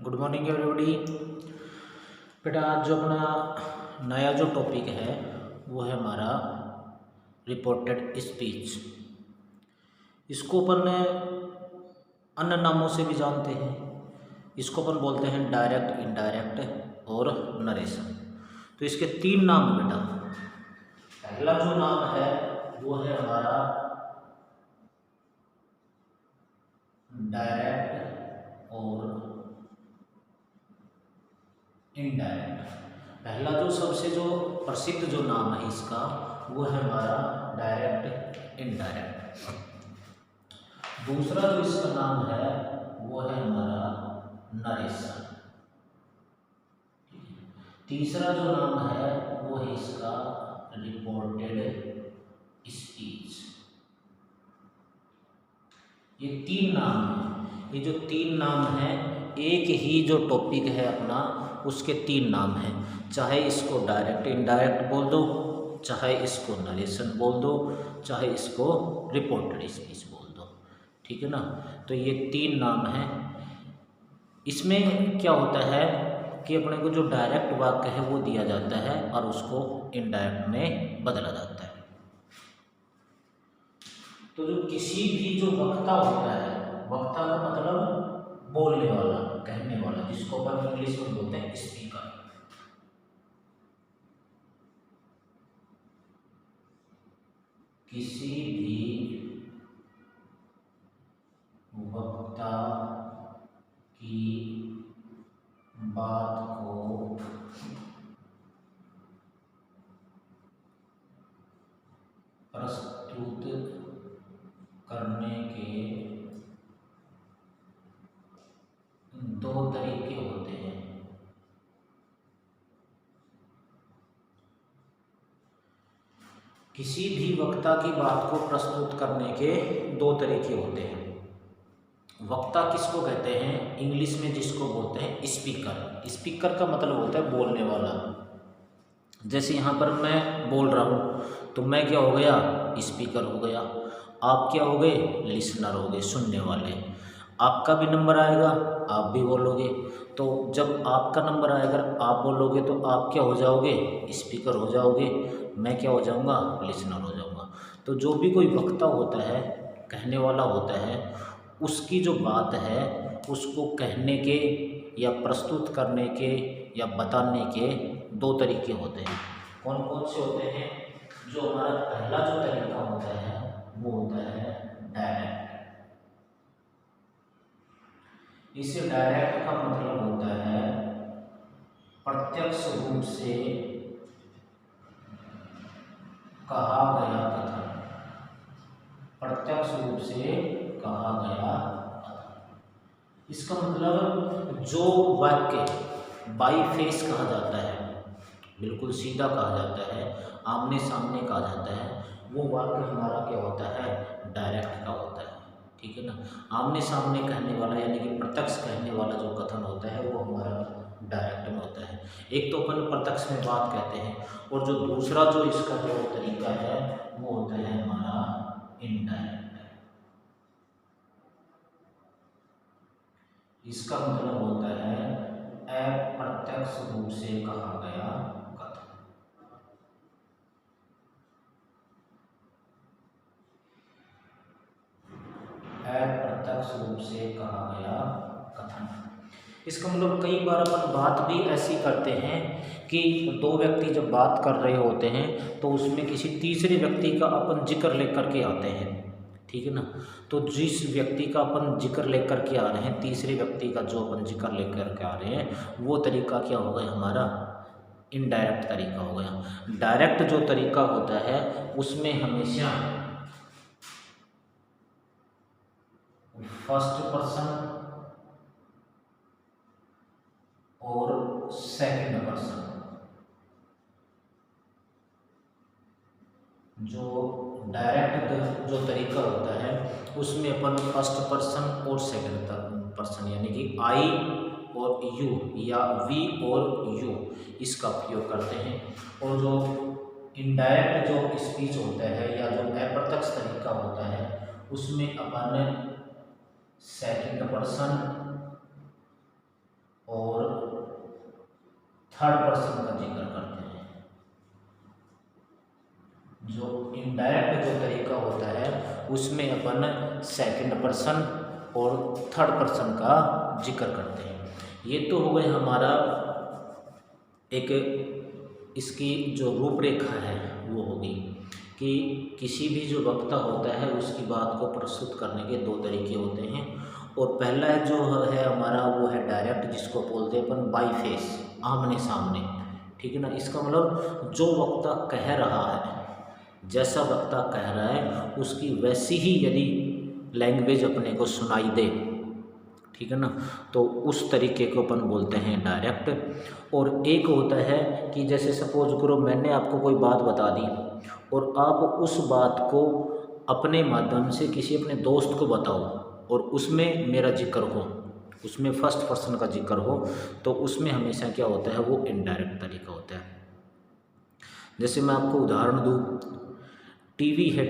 Good morning everybody. बेटा आज जो अपना नया जो टॉपिक है वो है हमारा रिपोर्टेड स्पीच। इसको अपन अन्य नामों से भी जानते हैं। इसको अपन बोलते हैं डायरेक्ट, इनडायरेक्ट और नरेशन। तो इसके तीन नाम हैं बेटा। पहला जो नाम है वो है हमारा डायरेक्ट और इनडायरेक्ट। पहला जो सबसे जो प्रसिद्ध जो नाम है इसका वो है हमारा डायरेक्ट, इनडायरेक्ट। दूसरा जो इसका नाम है वो है हमारा नरेशन। तीसरा जो नाम है वो है इसका रिपोर्टेड स्पीच। ये तीन नाम हैं। ये जो तीन नाम हैं, एक ही जो टॉपिक है अपना उसके तीन नाम हैं। चाहे इसको डायरेक्ट इनडायरेक्ट बोल दो, चाहे इसको नरेशन बोल दो, चाहे इसको रिपोर्टेड स्पीच बोल दो। ठीक है ना। तो ये तीन नाम हैं। इसमें क्या होता है कि अपने को जो डायरेक्ट वाक्य है वो दिया जाता है और उसको इनडायरेक्ट में बदला जाता है। तो जो किसी भी जो वक्ता होता है, वक्ता का मतलब बोलने वाला, कहने वाला, जिसको अपन इंग्लिश में बोलते हैं स्पीकर। किसी भी वक्ता की बात को प्रस्तुत करने के दो तरीके होते हैं। किसी भी वक्ता की बात को प्रस्तुत करने के दो तरीके होते हैं। वक्ता किसको कहते हैं? इंग्लिश में जिसको बोलते हैं स्पीकर। स्पीकर का मतलब होता है बोलने वाला। जैसे यहाँ पर मैं बोल रहा हूँ तो मैं क्या हो गया? स्पीकर हो गया। आप क्या हो गए? लिसनर हो गए, सुनने वाले। आपका भी नंबर आएगा, आप भी बोलोगे। तो जब आपका नंबर आएगा, आप बोलोगे तो आप क्या हो जाओगे? स्पीकर हो जाओगे। मैं क्या हो जाऊँगा? लिसनर हो जाऊँगा। तो जो भी कोई वक्ता होता है, कहने वाला होता है, उसकी जो बात है उसको कहने के या प्रस्तुत करने के या बताने के दो तरीके होते हैं। कौन कौन से होते हैं? जो हमारा पहला जो तरीका होता है वो होता है डायरेक्ट। इस डायरेक्ट का मतलब होता है प्रत्यक्ष रूप से कहा गया कथन। प्रत्यक्ष रूप से कहा गया कथन। इसका मतलब जो वाक्य बाई फेस कहा जाता है, बिल्कुल सीधा कहा जाता है, आमने सामने कहा जाता है, वो वाक्य हमारा क्या होता है? डायरेक्ट का होता है। ठीक है ना। आमने सामने कहने वाला यानी कि प्रत्यक्ष कहने वाला जो कथन होता है वो हमारा डायरेक्ट में होता है। एक तो अपन प्रत्यक्ष में बात कहते हैं, और जो दूसरा जो इसका जो तरीका है वो होता है हमारा इनडायरेक्ट। इसका मतलब होता है अप्रत्यक्ष रूप से कहा गया कथन। अप्रत्यक्ष रूप से कहा गया कथन। इसका मतलब कई बार अपन बात भी ऐसी करते हैं कि दो व्यक्ति जब बात कर रहे होते हैं तो उसमें किसी तीसरे व्यक्ति का अपन जिक्र लेकर के आते हैं। ठीक है ना। तो जिस व्यक्ति का अपन जिक्र लेकर के आ रहे हैं, तीसरे व्यक्ति का जो अपन जिक्र लेकर के आ रहे हैं, वो तरीका क्या हो गया? हमारा इनडायरेक्ट तरीका हो गया। डायरेक्ट जो तरीका होता है उसमें हमेशा फर्स्ट पर्सन और सेकंड पर्सन, जो डायरेक्ट जो तरीका होता है उसमें अपन फर्स्ट पर्सन और सेकंड पर्सन यानी कि आई और यू या वी और यू इसका उपयोग करते हैं। और जो इनडायरेक्ट जो स्पीच होता है या जो अप्रत्यक्ष तरीका होता है उसमें अपन सेकंड पर्सन और थर्ड पर्सन का जिक्र करते हैं। जो इनडायरेक्ट जो तरीका होता है उसमें अपन सेकंड पर्सन और थर्ड पर्सन का जिक्र करते हैं। ये तो हो गए हमारा एक इसकी जो रूपरेखा है वो होगी कि किसी भी जो वक्ता होता है उसकी बात को प्रस्तुत करने के दो तरीके होते हैं। और पहला जो है हमारा वो है डायरेक्ट, जिसको बोलते हैं अपन बाई फेस, आमने सामने। ठीक है ना। इसका मतलब जो वक्ता कह रहा है, जैसा वक्ता कह रहा है उसकी वैसी ही यदि लैंग्वेज अपने को सुनाई दे, ठीक है ना, तो उस तरीके को अपन बोलते हैं डायरेक्ट। और एक होता है कि जैसे सपोज करो मैंने आपको कोई बात बता दी और आप उस बात को अपने माध्यम से किसी अपने दोस्त को बताओ और उसमें मेरा जिक्र हो, उसमें फर्स्ट पर्सन का जिक्र हो, तो उसमें हमेशा क्या होता है वो इनडायरेक्ट तरीका होता है। जैसे मैं आपको उदाहरण दूँ, टीवी है,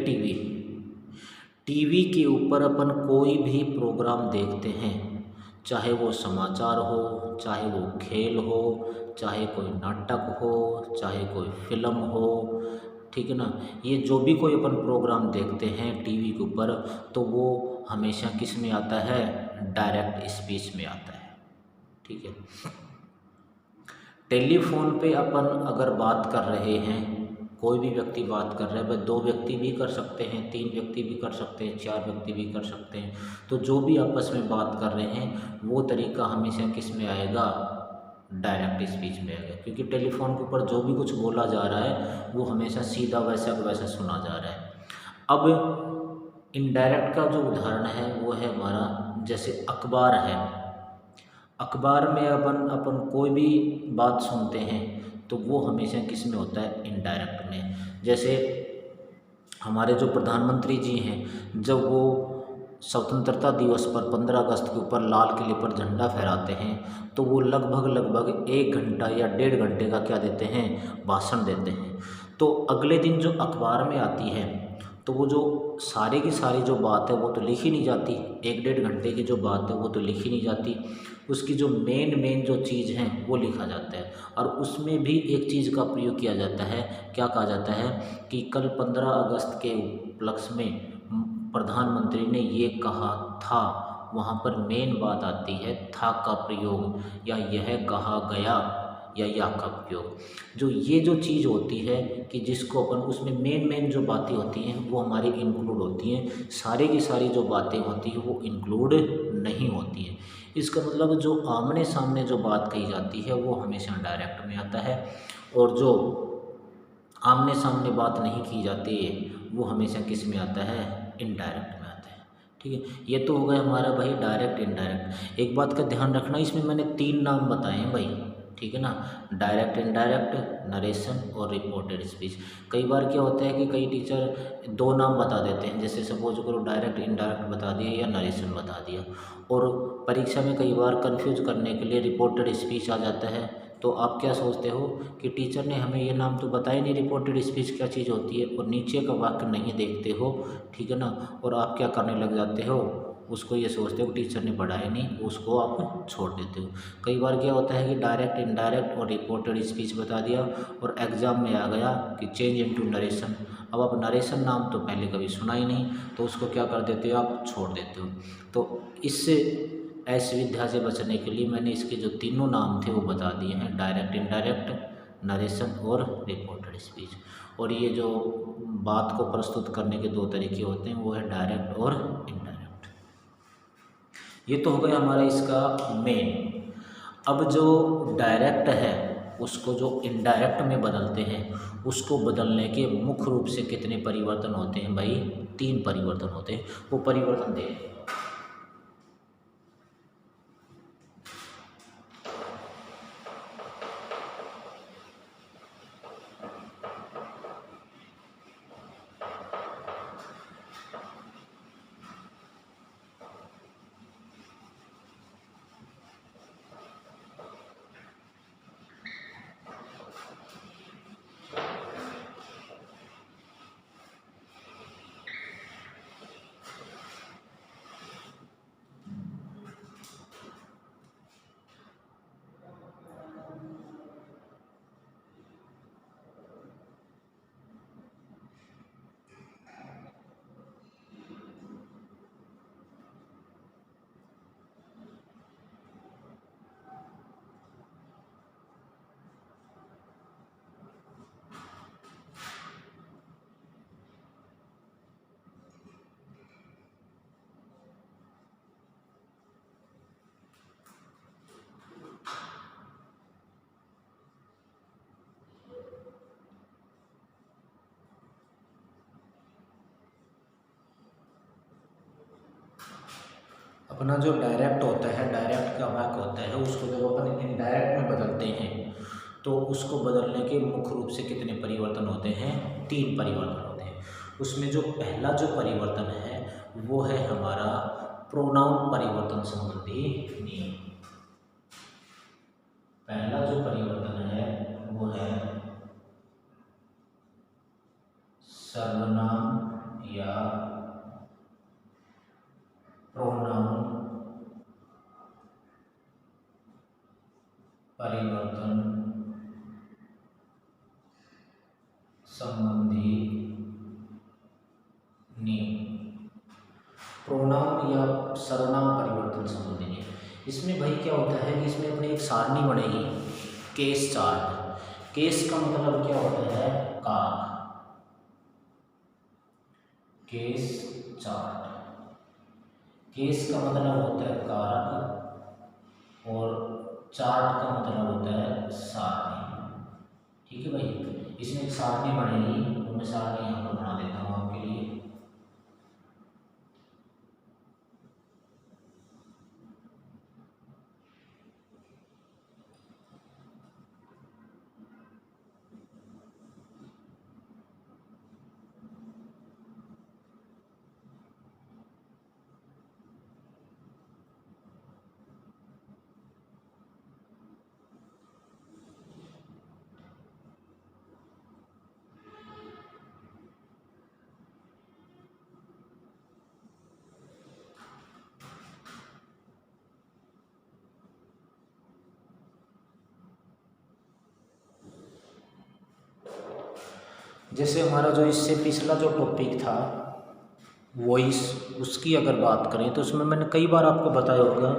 टीवी के ऊपर अपन कोई भी प्रोग्राम देखते हैं, चाहे वो समाचार हो, चाहे वो खेल हो, चाहे कोई नाटक हो, चाहे कोई फिल्म हो, ठीक है ना, ये जो भी कोई अपन प्रोग्राम देखते हैं टीवी के ऊपर, तो वो हमेशा किस में आता है, डायरेक्ट स्पीच में आता है। ठीक है। टेलीफोन पे अपन अगर बात कर रहे हैं, कोई भी व्यक्ति बात कर रहा है, भाई दो व्यक्ति भी कर सकते हैं, तीन व्यक्ति भी कर सकते हैं, चार व्यक्ति भी कर सकते हैं, तो जो भी आपस में बात कर रहे हैं वो तरीका हमेशा किस में आएगा, डायरेक्ट स्पीच में आएगा। क्योंकि टेलीफोन के ऊपर जो भी कुछ बोला जा रहा है वो हमेशा सीधा वैसा का वैसा सुना जा रहा है। अब इनडायरेक्ट का जो उदाहरण है वो है हमारा, जैसे अखबार है, अखबार में अपन कोई भी बात सुनते हैं तो वो हमेशा किस में होता है, इनडायरेक्ट में। जैसे हमारे जो प्रधानमंत्री जी हैं, जब वो स्वतंत्रता दिवस पर 15 अगस्त के ऊपर लाल किले पर झंडा फहराते हैं तो वो लगभग 1 घंटा या 1.5 घंटे का क्या देते हैं, भाषण देते हैं। तो अगले दिन जो अखबार में आती है तो वो जो सारी की सारी जो बात है वो तो लिखी नहीं जाती, 1-1.5 घंटे की जो बात है वो तो लिखी नहीं जाती, उसकी जो मेन जो चीज़ है वो लिखा जाता है। और उसमें भी एक चीज़ का प्रयोग किया जाता है, क्या कहा जाता है कि कल 15 अगस्त के उपलक्ष्य में प्रधानमंत्री ने ये कहा था, वहाँ पर मेन बात आती है था का प्रयोग, या यह कहा गया, या का प्रयोग। जो ये जो चीज़ होती है कि जिसको अपन उसमें मेन जो बातें होती हैं वो हमारी इंक्लूड होती हैं, सारी की सारी जो बातें होती हैं वो इंक्लूड नहीं होती हैं। इसका मतलब जो आमने सामने जो बात कही जाती है वो हमेशा डायरेक्ट में आता है, और जो आमने सामने बात नहीं की जाती है वो हमेशा किस में आता है, इनडायरेक्ट में आता है। ठीक है। ये तो हो गया हमारा भाई डायरेक्ट इनडायरेक्ट। एक बात का ध्यान रखना, इसमें मैंने 3 नाम बताए हैं भाई, ठीक है ना, डायरेक्ट, इनडायरेक्ट, नरेशन और रिपोर्टेड स्पीच। कई बार क्या होता है कि कई टीचर 2 नाम बता देते हैं, जैसे सपोज करो डायरेक्ट इनडायरेक्ट बता दिया या नरेशन बता दिया, और परीक्षा में कई बार कंफ्यूज करने के लिए रिपोर्टेड स्पीच आ जाता है। तो आप क्या सोचते हो कि टीचर ने हमें ये नाम तो बताया नहीं रिपोर्टेड स्पीच क्या चीज़ होती है, और नीचे का वाक्य नहीं देखते हो, ठीक है ना, और आप क्या करने लग जाते हो, उसको ये सोचते हो टीचर ने पढ़ाया नहीं, उसको आप छोड़ देते हो। कई बार क्या होता है कि डायरेक्ट, इनडायरेक्ट और रिपोर्टेड स्पीच बता दिया और एग्ज़ाम में आ गया कि चेंज इनटू नरेशन। अब आप नरेशन नाम तो पहले कभी सुना ही नहीं, तो उसको क्या कर देते हो, आप छोड़ देते हो। तो इससे असुविधा से बचने के लिए मैंने इसके जो तीनों नाम थे वो बता दिए हैं, डायरेक्ट, इनडायरेक्ट, नरेशन और रिपोर्टेड स्पीच। और ये जो बात को प्रस्तुत करने के 2 तरीके होते हैं वो है डायरेक्ट और इनडायरेक्ट। ये तो हो गया हमारा इसका मेन। अब जो डायरेक्ट है उसको जो इनडायरेक्ट में बदलते हैं, उसको बदलने के मुख्य रूप से कितने परिवर्तन होते हैं भाई, 3 परिवर्तन होते हैं। वो परिवर्तन देखें। अपना जो डायरेक्ट होता है, डायरेक्ट का वाक्य होता है, उसको जब अपन इनडायरेक्ट में बदलते हैं तो उसको बदलने के मुख्य रूप से कितने परिवर्तन होते हैं? 3 परिवर्तन होते हैं। उसमें जो पहला जो परिवर्तन है वो है हमारा प्रोनाउन परिवर्तन संबंधी नियम। पहला जो परिवर्तन है वो है सर्वनाम या प्रोनाउन परिवर्तन संबंधी नियम। प्रोनाउन या सर्वनाम परिवर्तन संबंधी नियम, इसमें भाई क्या होता है कि इसमें अपनी एक सारणी बनेगी, केस चार्ट। केस का मतलब क्या होता है? कारक। केस चार्ट, केस का मतलब होता है कारक और चार्ट का मतलब होता है सारणी। ठीक है भाई, इसमें एक सारणी बनेगी, तो मैं सारणी यहाँ पर बना देता हूँ आपके लिए। जैसे हमारा जो इससे पिछला जो टॉपिक था वॉइस, उसकी अगर बात करें तो उसमें मैंने कई बार आपको बताया होगा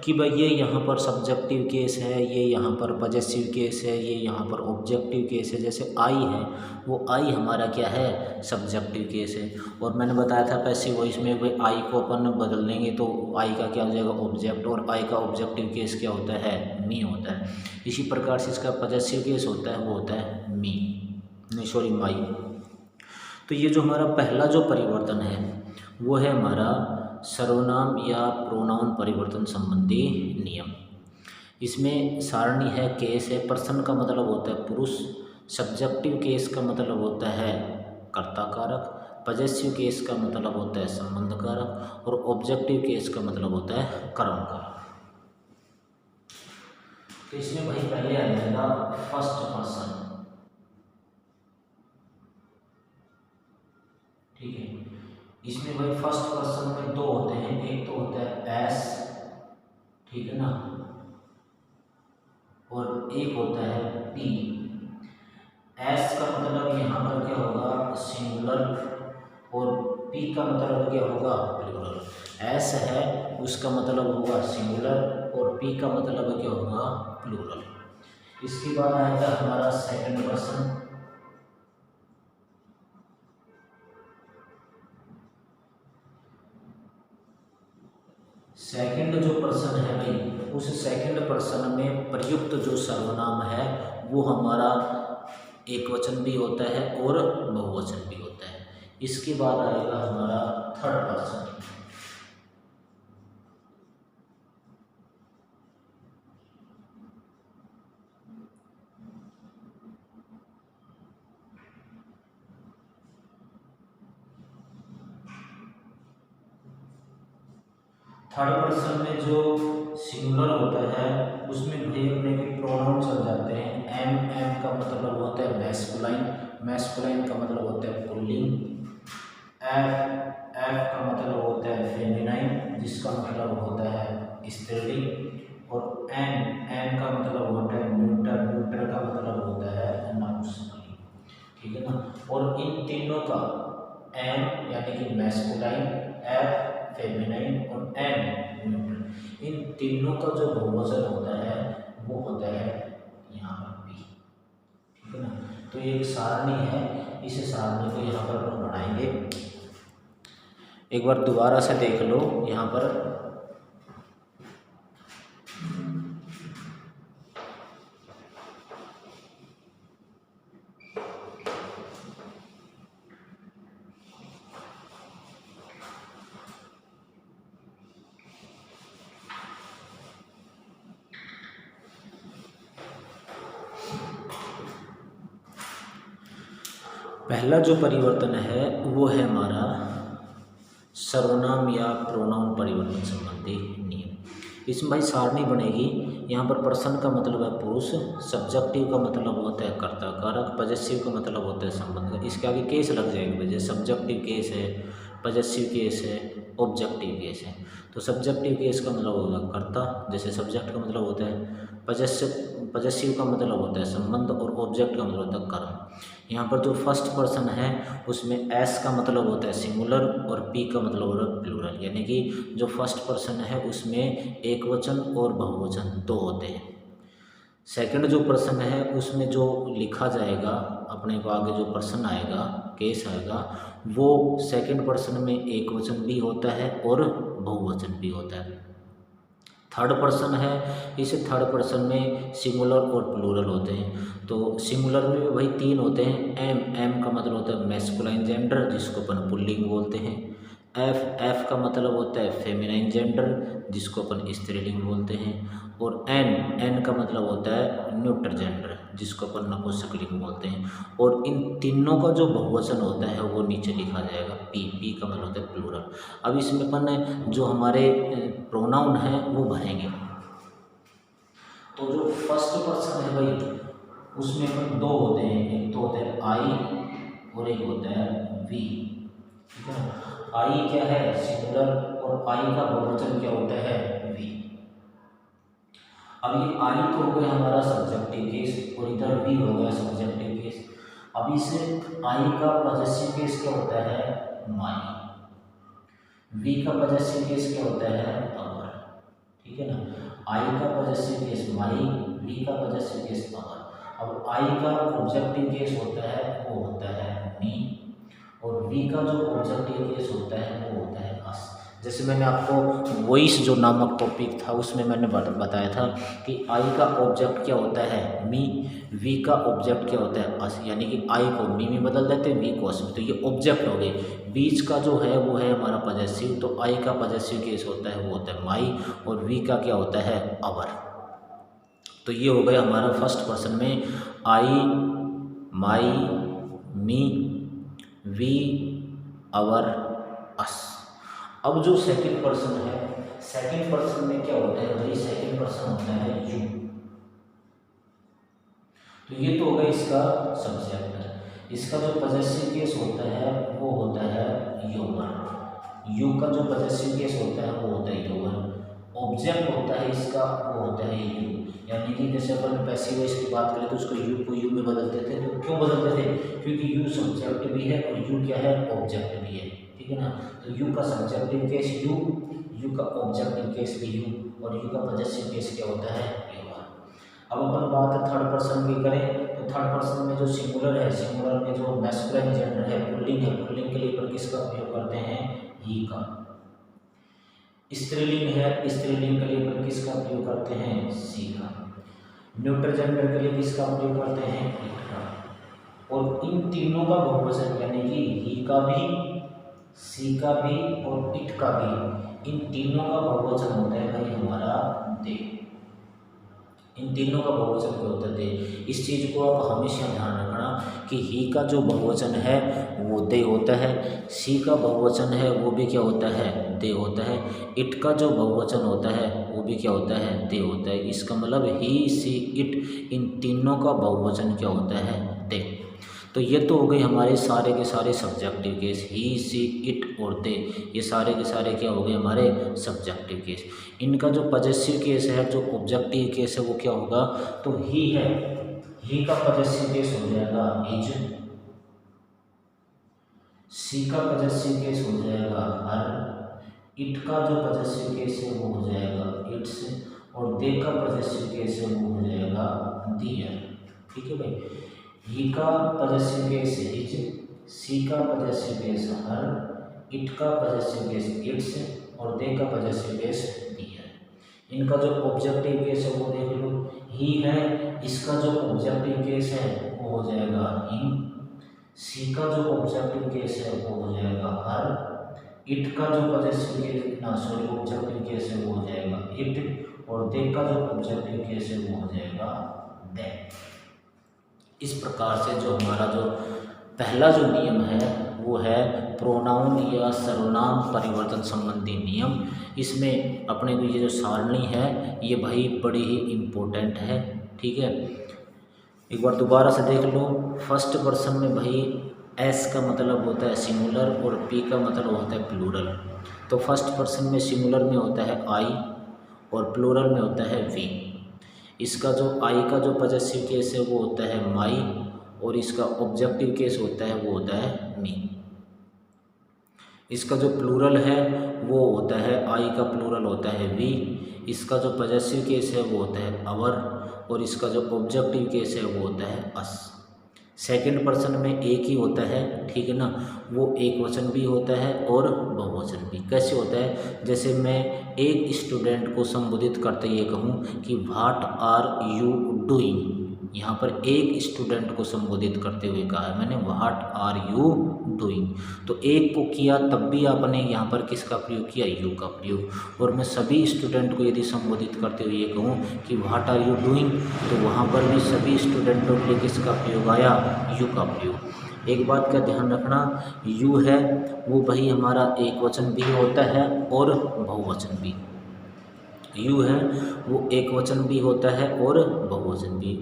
कि भाई ये यहाँ पर सब्जेक्टिव केस है, ये यहाँ पर पॉजेसिव केस है, ये यहाँ पर ऑब्जेक्टिव केस है। जैसे आई है, वो आई हमारा क्या है? सब्जेक्टिव केस है। और मैंने बताया था पैसिव वॉइस में भाई आई को अपन बदल देंगे तो आई का क्या हो जाएगा? ऑब्जेक्ट, और आई का ऑब्जेक्टिव केस क्या होता है? मी होता है। इसी प्रकार से इसका पॉजेसिव केस होता है वो होता है मी, नहीं सॉरी माई। तो ये जो हमारा पहला जो परिवर्तन है वो है हमारा सर्वनाम या प्रोनाउन परिवर्तन संबंधी नियम। इसमें सारणी है, केस है, पर्सन का मतलब होता है पुरुष, सब्जेक्टिव केस का मतलब होता है कर्ता कारक, पॉजेसिव केस का मतलब होता है संबंध कारक, और ऑब्जेक्टिव केस का मतलब होता है कर्म कारक। तो इसमें भाई पहले आ जाएगा फर्स्ट पर्सन। ठीक है, इसमें भाई फर्स्ट पर्सन में दो होते हैं, एक तो होता है एस, ठीक है ना, और एक होता है पी। एस का मतलब यहाँ पर क्या होगा? सिंगुलर, और पी का मतलब क्या होगा? प्लूरल। एस है उसका मतलब होगा सिंगुलर और पी का मतलब क्या होगा? प्लूरल। इसके बाद आएगा हमारा सेकंड पर्सन। सेकंड जो पर्सन है भाई, उस सेकंड पर्सन में प्रयुक्त जो सर्वनाम है वो हमारा एक वचन भी होता है और बहुवचन भी होता है। इसके बाद आएगा हमारा थर्ड पर्सन। थर्ड पर्सन में जो सिंगुलर होता है उसमें भी अपने के प्रोनाउन चल जाते हैं। एम, एम का मतलब होता है मैस्कुलाइन, मैस्कुलाइन का मतलब होता है पुल्लिंग। एफ, एफ का मतलब होता है फेमिनाइन, जिसका मतलब होता है स्त्रीलिंग। और एन, एन का मतलब होता है न्यूटर, न्यूटर का मतलब होता है नपुंसकलिंग। ठीक है ना। और इन तीनों का एम यानी कि मैस्कुलाइन, एफ फेमिनाइन और एन न्यूट्रल, इन तीनों का जो बहुवचन होता है वो होता है यहाँ पर पी। ठीक है ना। तो ये एक सारणी है, इस सारणी को यहाँ पर हम बनाएंगे। एक बार दोबारा से देख लो यहाँ पर। पहला जो परिवर्तन है वो है हमारा सर्वनाम या प्रोनाउन परिवर्तन संबंधी नियम। इसमें भाई सारणी बनेगी। यहाँ पर पर्सन का मतलब है पुरुष, सब्जेक्टिव का मतलब होता है कर्ता कारक, पजेसिव का मतलब होता है संबंध का। इसके आगे केस लग जाएंगे, जैसे सब्जेक्टिव केस है, पजेसिव केस है, ऑब्जेक्टिव केस है। तो सब्जेक्टिव केस का मतलब होगा कर्ता, जैसे सब्जेक्ट का मतलब होता है पजेसिव का मतलब होता है संबंध, और ऑब्जेक्ट का मतलब होता है कर्म। यहाँ पर जो फर्स्ट पर्सन है उसमें एस का मतलब होता है सिंगुलर और पी का मतलब होता है प्लूरल, यानी कि जो फर्स्ट पर्सन है उसमें एक वचन और बहुवचन दो होते हैं। सेकंड जो पर्सन है उसमें जो लिखा जाएगा अपने को आगे जो पर्सन आएगा, केस आएगा, वो सेकंड पर्सन में एक वचन भी होता है और बहुवचन भी होता है। थर्ड पर्सन है, इस थर्ड पर्सन में सिंगुलर और प्लूरल होते हैं। तो सिंगुलर में भी वही तीन होते हैं। एम का मतलब होता है मैस्कुलाइन जेंडर, जिसको अपन पुल्लिंग बोलते हैं। एफ का मतलब होता है फेमिनाइन जेंडर, जिसको अपन स्त्रीलिंग बोलते हैं। और एन का मतलब होता है न्यूट्रल जेंडर, जिसको अपन नपुंसकलिंग बोलते हैं। और इन तीनों का जो बहुवचन होता है वो नीचे लिखा जाएगा, पी का मतलब होता है प्लूरल। अब इसमें अपन जो हमारे प्रोनाउन है वो भरेंगे। तो जो फर्स्ट पर्सन है भाई उसमें अपन दो होते हैं, एक तो होता है आई और एक होता है वी, ठीक है ना। आई क्या है सिंगुलर, और आई का बहुवचन क्या होता है वी। अब ये आई तो हो गया हमारा सब्जेक्टिव केस और इधर वी हो गया सब्जेक्टिव केस। अब इसे आई का पॉजेसिव केस क्या होता है माई, वी का पॉजेसिव केस क्या होता है अवर, ठीक है ना। आई का पॉजेसिव केस माई, वी का पॉजेसिव केस अवर। अब आई का ऑब्जेक्टिव केस होता है वो होता है मी, और वी का जो ऑब्जेक्टिव केस होता है वो होता है अस। जैसे मैंने आपको वॉइस जो नामक टॉपिक था उसमें मैंने बताया था कि आई का ऑब्जेक्ट क्या होता है मी, वी का ऑब्जेक्ट क्या होता है अस, यानी कि आई को मी में बदल देते हैं, वी को अस में। तो ये ऑब्जेक्ट हो गए। बीच का जो है वो है हमारा पॉजेसिव, तो आई का पॉजेसिव केस होता है वो होता है माई, और वी का क्या होता है अवर। तो ये हो गया हमारा फर्स्ट पर्सन में आई, माई, मी, वी, अवर, अस। अब जो सेकंड पर्सन है, सेकंड पर्सन में क्या होता है भाई, सेकंड पर्सन होता है यू। तो ये तो हो गया इसका सब्जेक्ट। इसका जो पॉजेसिव केस होता है वो होता है योवर। यू का जो पॉजेसिव केस होता है वो होता है योवर। ऑब्जेक्ट होता है इसका वो होता है यू, यानी कि जैसे अपन पैसिव वॉइस की बात करें तो उसको यू को यू में बदलते थे। तो क्यों बदलते थे, क्योंकि यू सब्जेक्ट भी है और यू क्या है ऑब्जेक्ट भी है, ठीक है ना। तो यू का सब्जेक्टिव केस यू, यू का ऑब्जेक्टिव केस भी यू, और यू का पॉजेसिव केस क्या होता है योवर। अब अपन बात थर्ड पर्सन की करें तो थर्ड पर्सन में जो सिंगुलर है, सिंगुलर में जो मैस्कुलाइन जेंडर है पुल्लिंग है, पुल्लिंग के लिए अपन किसका उपयोग करते हैं ही का। स्त्रीलिंग है, स्त्रीलिंग के लिए अपन किसका उपयोग करते हैं सी का। न्यूट्रल जेंडर के लिए किसका उपयोग करते हैं इट का। और इन तीनों का बहुवचन यानी कि ही का भी, सी का भी और इट का भी, इन तीनों का बहुवचन होता है भाई हमारा दे। इन तीनों का बहुवचन क्या होता है दे। इस चीज़ को आप हमेशा ध्यान रखना कि ही का जो बहुवचन है वो दे होता है, सी का बहुवचन है वो भी क्या होता है दे होता है, इट का जो बहुवचन होता है वो भी क्या होता है दे होता है। इसका मतलब ही, सी, इट, इन तीनों का बहुवचन क्या होता है दे। तो ये तो हो गई हमारे सारे के सारे subjective case, he, she, it और दे, ये सारे के सारे क्या हो गए हमारे सब्जेक्टिव केस। इनका जो पॉजेसिव केस है, जो ऑब्जेक्टिव केस है वो क्या होगा, तो ही है, ही का पॉजेसिव केस हो जाएगा इज, सी का पॉजेसिव केस हो जाएगा हर, इट का जो पॉजेसिव केस है वो हो जाएगा इट्स, और दे का पॉजेसिव केस है वो हो जाएगा दियर, ठीक है भाई। ही का पॉजेसिव केस इज, सी का पॉजेसिव केस हर, इट का पॉजेसिव केस इट्स, और दे का पॉजेसिव केस दियर। इनका जो ऑब्जेक्टिव केस है वो देख लो, ही है, इसका जो ऑब्जेक्टिव केस है वो हो जाएगा हिम, सी का जो ऑब्जेक्टिव केस है वो हो जाएगा हर, इट का जो पॉजेसिव केस ऑब्जेक्टिव केस है वो हो जाएगा इट, और दे का जो ऑब्जेक्टिव केस है वो हो जाएगा दे। इस प्रकार से जो हमारा जो पहला जो नियम है वो है प्रोनाउन या सर्वनाम परिवर्तन संबंधी नियम। इसमें अपने को ये जो सारणी है ये भाई बड़ी ही इम्पोर्टेंट है, ठीक है। एक बार दोबारा से देख लो। फर्स्ट पर्सन में भाई एस का मतलब होता है सिंगुलर और पी का मतलब होता है प्लूरल। तो फर्स्ट पर्सन में सिंगुलर में होता है आई और प्लूरल में होता है वी। इसका जो आई का जो पॉजेसिव केस है वो होता है माई और इसका ऑब्जेक्टिव केस होता है वो होता है मी। इसका जो प्लूरल है वो होता है आई का प्लूरल होता है वी। इसका जो पॉजेसिव केस है वो होता है अवर और इसका जो ऑब्जेक्टिव केस है वो होता है अस। सेकंड पर्सन में एक ही होता है, ठीक है ना, वो एक वचन भी होता है और बहुवचन भी। कैसे होता है, जैसे मैं एक स्टूडेंट को संबोधित करते ये कहूँ कि व्हाट आर यू डूइंग। यहाँ पर एक स्टूडेंट को संबोधित करते हुए कहा है मैंने व्हाट आर यू डूइंग। तो एक को किया तब भी आपने यहाँ पर किसका प्रयोग किया, यू का प्रयोग। और मैं सभी स्टूडेंट को यदि संबोधित करते हुए ये कहूँ कि व्हाट आर यू डूइंग, तो वहाँ पर भी सभी स्टूडेंटों के लिए किसका प्रयोग आया, यू का प्रयोग। एक बात का ध्यान रखना, यू है वो भाई हमारा एक वचन भी होता है और बहुवचन भी। यू है वो एक वचन भी होता है और बहुवचन भी,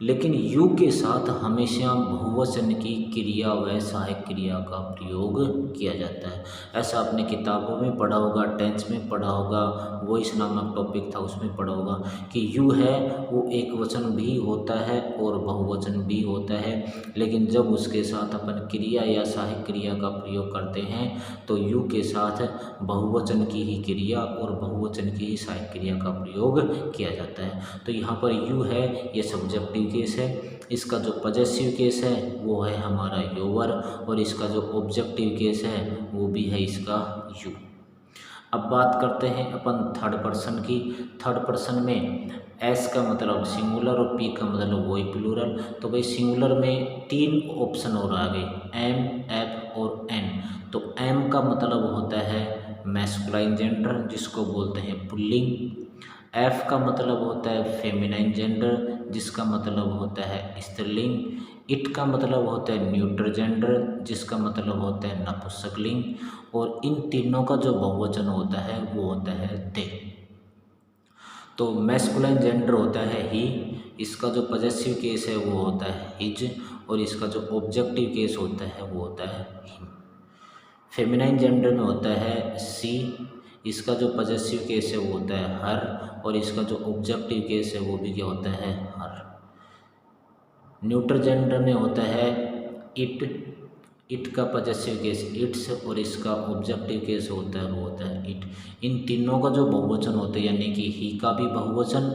लेकिन यू के साथ हमेशा बहुवचन की क्रिया व सहायक क्रिया का प्रयोग किया जाता है। ऐसा आपने किताबों में पढ़ा होगा, टेंथ में पढ़ा होगा, वॉइस नामक टॉपिक था उसमें पढ़ा होगा कि यू है वो एक वचन भी होता है और बहुवचन भी होता है। लेकिन जब उसके साथ अपन क्रिया या सहायक क्रिया का प्रयोग करते हैं तो यू के साथ बहुवचन की ही क्रिया और बहुवचन की ही सहायक क्रिया का प्रयोग किया जाता है। तो यहाँ पर यू है ये सब्जेक्टिव केस है, इसका जो पॉजेसिव केस है वो है हमारा योवर और इसका जो ऑब्जेक्टिव केस है वो भी है इसका यू। अब बात करते हैं अपन थर्ड पर्सन की। थर्ड पर्सन में एस का मतलब सिंगुलर और पी का मतलब वही प्लूरल। तो भाई सिंगुलर में तीन ऑप्शन और आ गए, एम, एफ और एन। तो एम का मतलब होता है मैस्कुलाइन जेंडर जिसको बोलते हैं पुल्लिंग। एफ का मतलब होता है फेमिनाइन जेंडर जिसका मतलब होता है स्त्रीलिंग। इट का मतलब होता है न्यूट्रल जेंडर जिसका मतलब होता है नपुंसकलिंग। और इन तीनों का जो बहुवचन होता है वो होता है दे। तो मैस्कुलाइन जेंडर होता है ही, इसका जो पॉजेसिव केस है वो होता है हिज और इसका जो ऑब्जेक्टिव केस होता है वो होता है हिम। फेमिनाइन जेंडर में होता है सी, इसका जो पॉजेसिव केस है वो होता है हर और इसका जो ऑब्जेक्टिव केस है वो भी क्या होता है हर। न्यूट्रल जेंडर में होता है इट का पॉजेसिव केस इट्स और इसका ऑब्जेक्टिव केस होता है वो होता है इट। इन तीनों का जो बहुवचन होता है यानी कि ही का भी बहुवचन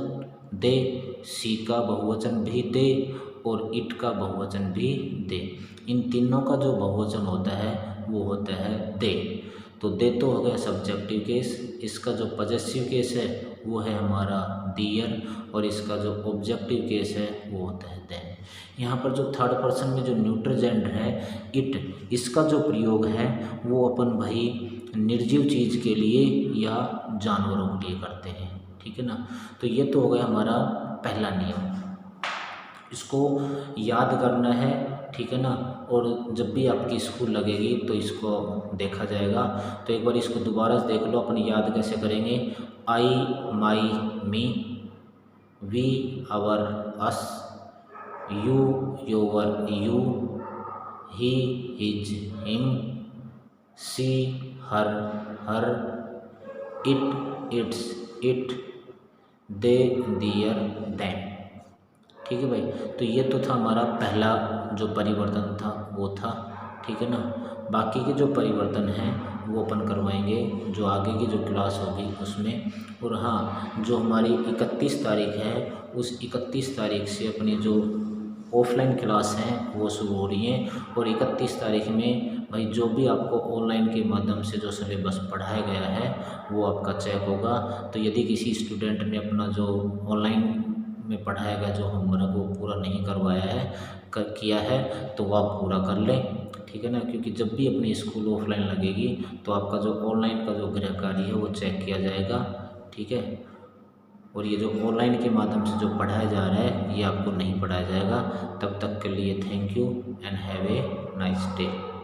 दे, सी का बहुवचन भी दे और इट का बहुवचन भी दे। इन तीनों का जो बहुवचन होता है वो होता है दे। तो दे तो हो गया सब्जेक्टिव केस, इसका जो पॉजेसिव केस है वो है हमारा दियर और इसका जो ऑब्जेक्टिव केस है वो होता है देन। यहाँ पर जो थर्ड पर्सन में जो न्यूट्रल जेंडर है इट, इसका जो प्रयोग है वो अपन भाई निर्जीव चीज़ के लिए या जानवरों के लिए करते हैं, ठीक है ना। तो ये तो हो गया हमारा पहला नियम, इसको याद करना है, ठीक है ना। और जब भी आपकी स्कूल लगेगी तो इसको देखा जाएगा। तो एक बार इसको दोबारा से देख लो, अपन याद कैसे करेंगे। I my me, we our us, you your you, he his him, she her her, it its it, they their them. ठीक है भाई, तो ये तो था हमारा पहला जो परिवर्तन था वो था, ठीक है ना। बाकी के जो परिवर्तन हैं वो अपन करवाएंगे जो आगे की जो क्लास होगी उसमें। और हाँ, जो हमारी 31 तारीख है उस 31 तारीख से अपनी जो ऑफलाइन क्लास हैं वो शुरू हो रही हैं। और 31 तारीख में भाई जो भी आपको ऑनलाइन के माध्यम से जो सिलेबस पढ़ाया गया है वो आपका चेक होगा। तो यदि किसी स्टूडेंट ने अपना जो ऑनलाइन में पढ़ाया गया जो होमवर्क वो पूरा नहीं करवाया है किया है तो वो आप पूरा कर लें, ठीक है ना। क्योंकि जब भी अपनी स्कूल ऑफलाइन लगेगी तो आपका जो ऑनलाइन का जो गृह कार्य है वो चेक किया जाएगा, ठीक है। और ये जो ऑनलाइन के माध्यम से जो पढ़ाया जा रहा है ये आपको नहीं पढ़ाया जाएगा। तब तक के लिए thank you and have a nice day.